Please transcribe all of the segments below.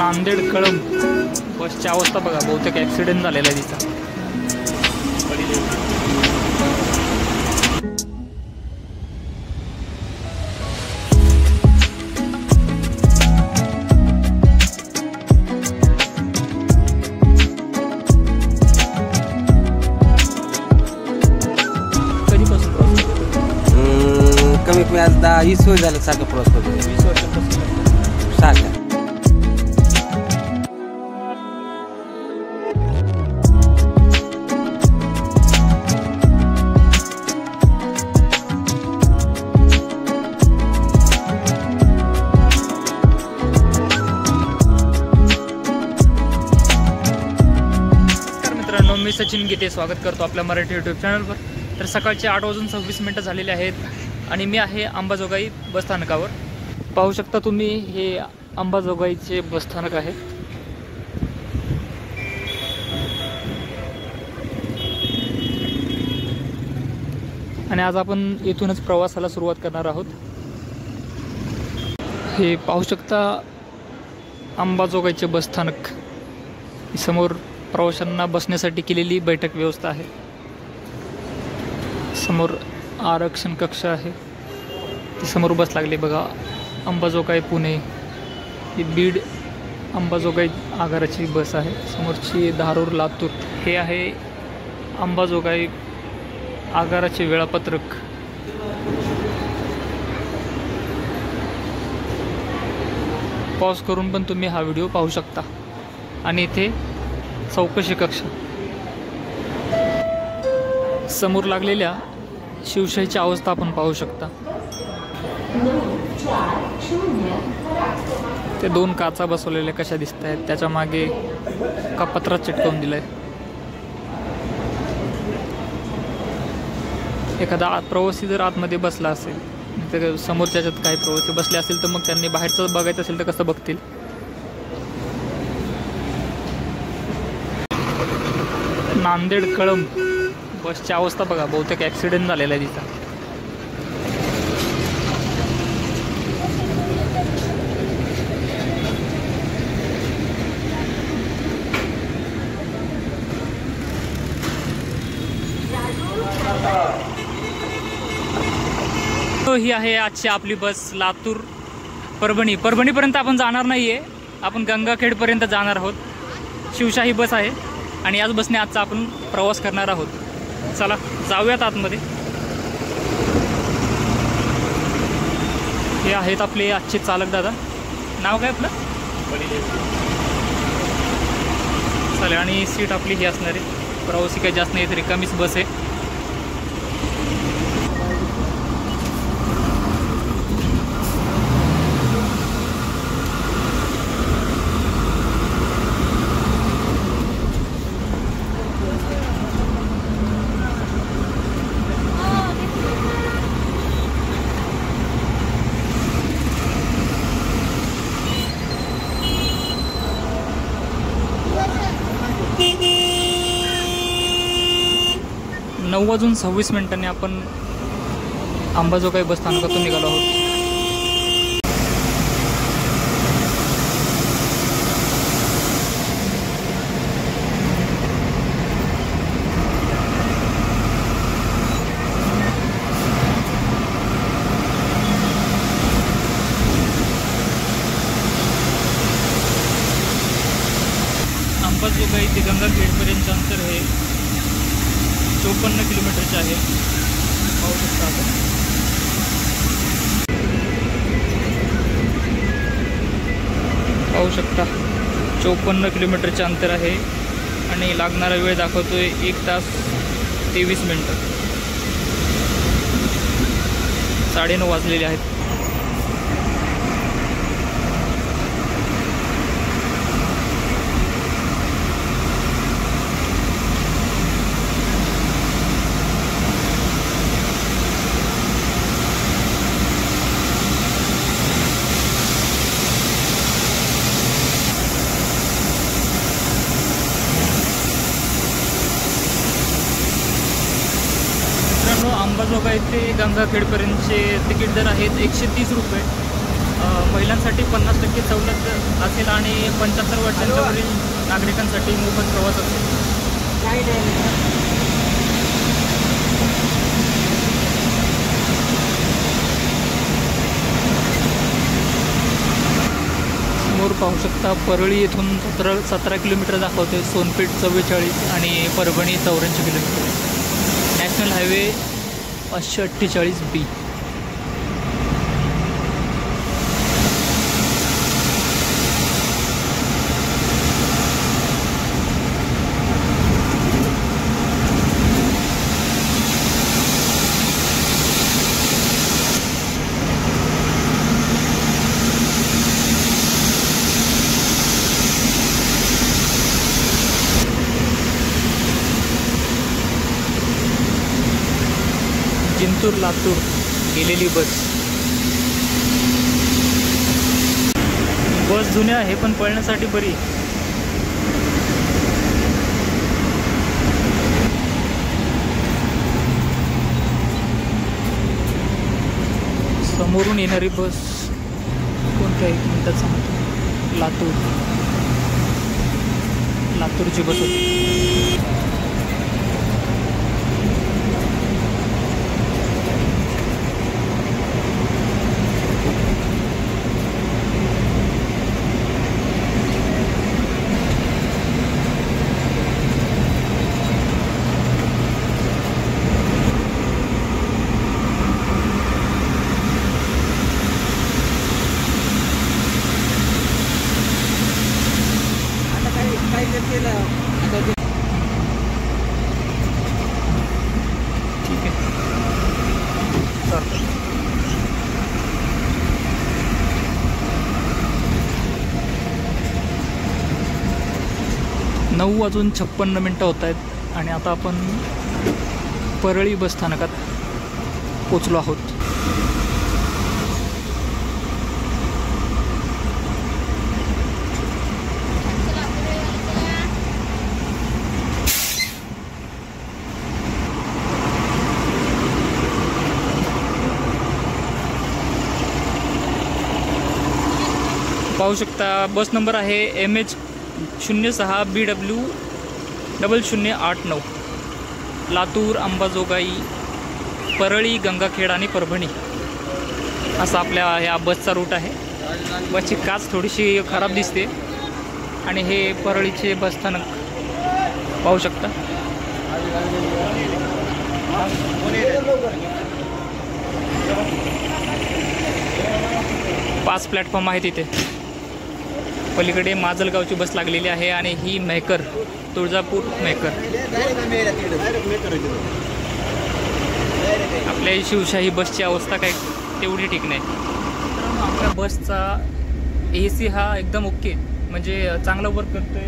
नांदेड कळंब बसची अवस्था बघा, बहुतेक ॲक्सिडेंट झालेला आहे तिचा. कधीपासून प्रवास करतो? कमीत कमी आज 10-20 वर्ष झालं सारखं प्रवास करतो. 20 वर्षापासून. सारखं मी सचिन गीते स्वागत करतो आपल्या मराठी यूट्यूब चॅनलवर. तर सकाळचे 8:26 झालेले आहेत आणि मी आहे अंबाजोगाई बसस्थानकावर. पाहू शकता तुम्ही, हे अंबाजोगाईचे बसस्थानक आहे. आणि आज आपण इथूनच प्रवासाला सुरुवात करणार आहोत. हे पाहू शकता अंबाजोगाईचे बसस्थानक. समोर प्रवाशांना बसण्यासाठी केलेली बैठक व्यवस्था आहे. समोर आरक्षण कक्ष आहे. ती समोर बस लागली बघा, अंबाजोगाई पुणे. ही बीड अंबाजोगाई आगाराची बस आहे. समोरची धारूर लातूर. हे आहे अंबाजोगाई आगाराचे वेळापत्रक. पॉज करून पण तुम्ही हा व्हिडिओ पाहू शकता. आणि इथे चौकशी कक्ष. समोर लागलेल्या शिवशाहीची अवस्था आपण पाहू शकता. ते 2 काचा बसवलेल्या कशा दिसत आहेत, त्याच्या मागे कपत्रा चिटकवून दिलाय. एखादा प्रवासी जर आतमध्ये बसला असेल तर समोरच्या ह्याच्यात काही प्रवासी बसले असेल तर मग त्यांनी बाहेरचं बघायचं असेल तर कसं बघतील. नांदेड कळंब बसची अवस्था बघा, बहुतेक ॲक्सिडेंट झालेला आहे तिचा. ही आहे आजची आपली बस लातूर परभणीपर्यंत आपण जाणार नाही आहे. आपण गंगाखेडपर्यंत जाणार आहोत. शिवशाही बस आहे आणि याच बसने आजचा आपण प्रवास करणार आहोत. चला जाऊयात आतमध्ये. हे आहेत आपले आजचे चालक दादा. नाव काय आपलं? चालेल. आणि सीट आपली ही असणार आहे. प्रवासी काही जास्त नाही, रिकामीच बस आहे. नऊ वाजून 26 आपण अंबाजोगाई बसस्थानकातून निघालो आहोत. अंबाजोगाई ते गंगाखेडपर्यंतचं अंतर हे 54 किलोमीटरचे आहे. पाहू शकता आपण. पाहू शकता 54 किलोमीटरचे अंतर आहे आणि लागणारा वेळ दाखवतोय 1 तास 23 मिनटं. 9:30 वाजलेले आहेत. अंबाजोगाई ते गंगाखेडपर्यंतचे तिकीट दर आहेत 130 रुपये. महिलांसाठी 50% सवलत असेल आणि 75 वर्षांच्या वरील नागरिकांसाठी मोफत प्रवास असेल. समोर पाहू शकता परळी येथून 17 किलोमीटर दाखवते, सोनपेठ 44 आणि Parbhani 84 kilometre. National highway 548B. Jintur Latur गेलेली बस जुन्या आहे पण पळण्यासाठी बरी. समोरून येणारी बस कोणत्या 1 मिनिटात सांगतो. लातूरची बस होती. ठीक आहे, चालतं. 9:56 होत आहेत आणि आता आपण परळी बस स्थानकात पोचलो आहोत. पाहू शकता बस नंबर आहे MH06BW 0089. लातूर, अंबाजोगाई, परळी, गंगाखेड आणि परभणी असा आपल्या ह्या बसचा रूट आहे. बसची काच थोडीशी खराब दिसते आणि हे परळीचे बसस्थानक पाहू शकता. पाच प्लॅटफॉर्म आहेत इथे. पलीकडे माजलगावची बस लागलेली आहे आणि ही मेहकर, तुळजापूर मेहकर. आपल्या शिवशाही बसची अवस्था काय तेवढी ठीक नाही. आपल्या बसचा AC हा एकदम ओके, म्हणजे चांगला वर्क करतोय.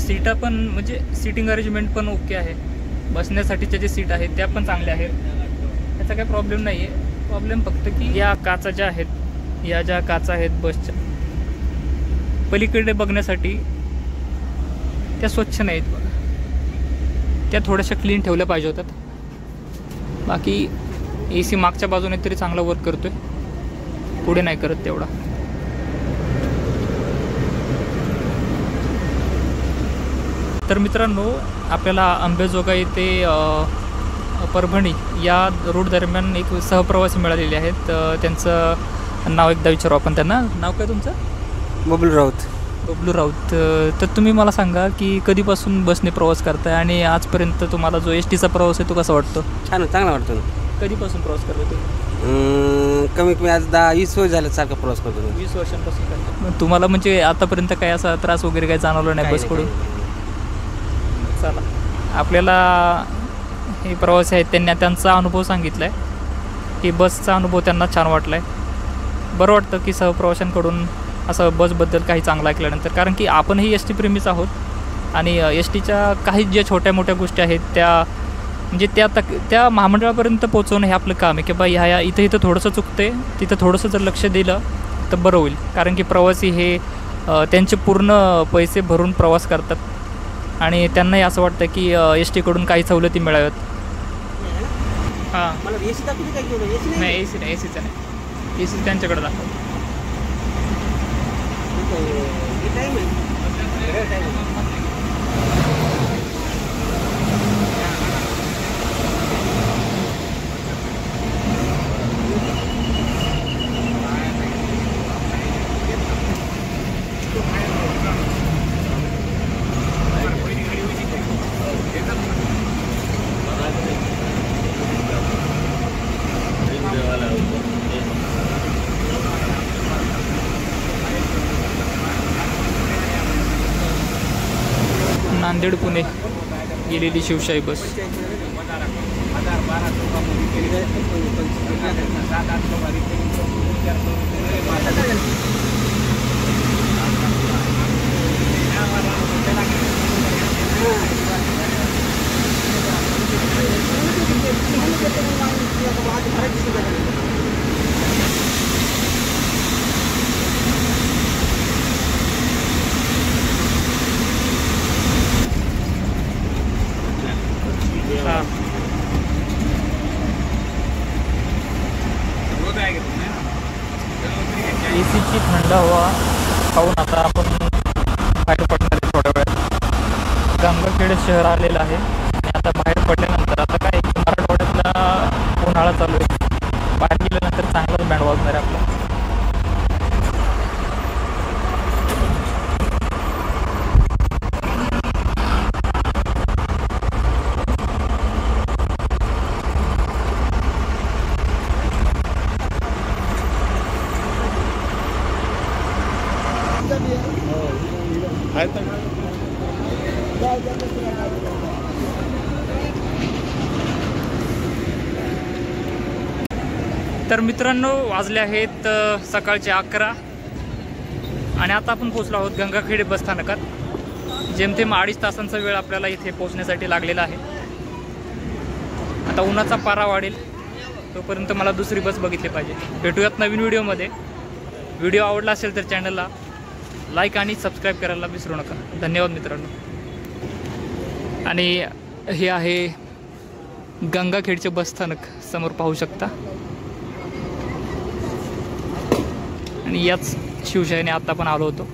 सीटा पण म्हणजे सीटिंग अरेंजमेंट पण ओके आहे. बसण्यासाठीच्या जे सीट आहेत त्या पण चांगल्या आहेत, त्याचा काही प्रॉब्लेम नाही आहे. प्रॉब्लेम फक्त की या काचा ज्या आहेत, या ज्या काचा आहेत बसच्या पलीकडे बघण्यासाठी त्या स्वच्छ नाहीत बघा. त्या थोड्याशा क्लीन ठेवल्या पाहिजे होत्यात. बाकी AC मागच्या बाजूने तरी चांगला वर्क करतोय, पुढे नाही करत तेवढा. तर मित्रांनो, आपल्याला अंबाजोगाई ते परभणी या रूट दरम्यान एक सहप्रवासी मिळालेले आहेत. त्यांचं नाव एकदा विचारू आपण त्यांना. नाव काय तुमचं? बबलू राऊत. बबलू राऊत. तर तुम्ही मला सांगा की कधीपासून बसने प्रवास करताय आणि आजपर्यंत तुम्हाला जो STचा प्रवास आहे तो कसा वाटतो? छान, चांगला वाटतो ना. कधीपासून प्रवास करतो तुम्ही? कमीत कमी आज 10-20 वर्ष झालं सारखा प्रवास करतो. 20 वर्षांपासून करतो. मग तुम्हाला म्हणजे आतापर्यंत काय असा त्रास वगैरे काय जाणवला नाही बसकडून? चला, आपल्याला हे प्रवासी आहेत त्यांनी त्यांचा अनुभव सांगितला आहे की बसचा अनुभव त्यांना छान वाटला आहे. बरं वाटतं की सहप्रवाशांकडून असं बसबद्दल काही चांगलं ऐकल्यानंतर, कारण की आपणही ST प्रेमीच आहोत आणि STच्या काही ज्या छोट्या मोठ्या गोष्टी आहेत त्या म्हणजे त्या महामंडळापर्यंत पोहोचवणं हे आपलं काम आहे की बा ह्या इथं थोडंसं चुकते, तिथं थोडंसं जर लक्ष दिलं तर बरं होईल. कारण की प्रवासी हे त्यांचे पूर्ण पैसे भरून प्रवास करतात आणि त्यांनाही असं वाटतं की STकडून काही सवलती मिळाव्यात. हां, नाही AC नाही, ACचं नाही. AC त्यांच्याकडे दाखव. नांदेड पुणे गेलेली शिवशाही बस. एसीची थंड हवा खाऊन आता आपण बाहेर पडणार आहे थोड्या वेळात. गंगाखेड शहर आलेलं आहे आणि आता बाहेर पडल्यानंतर आता काय मराठवाड्यातला उन्हाळा चालू आहे. बाहेर गेल्यानंतर चांगलाच बँड वाजणार आहे आपला. तर मित्रांनो, वाजले आहेत सकाळचे 11 आणि आता आपण पोहोचलो आहोत गंगाखेड बसस्थानकात. जेमतेम 2.5 तासांचा वेळ आपल्याला इथे पोहोचण्यासाठी लागलेला आहे. आता उन्हाचा पारा वाढेल तोपर्यंत मला दुसरी बस बघितली पाहिजे. भेटूयात नवीन व्हिडिओमध्ये. व्हिडिओ आवडला असेल तर चॅनलला लाईक आणि सबस्क्राईब करायला विसरू नका. धन्यवाद मित्रांनो. आणि हे आहे गंगाखेडचे बसस्थानक, समोर पाहू शकता. आणि याच शिवशाहीने आता पण आलो होतो.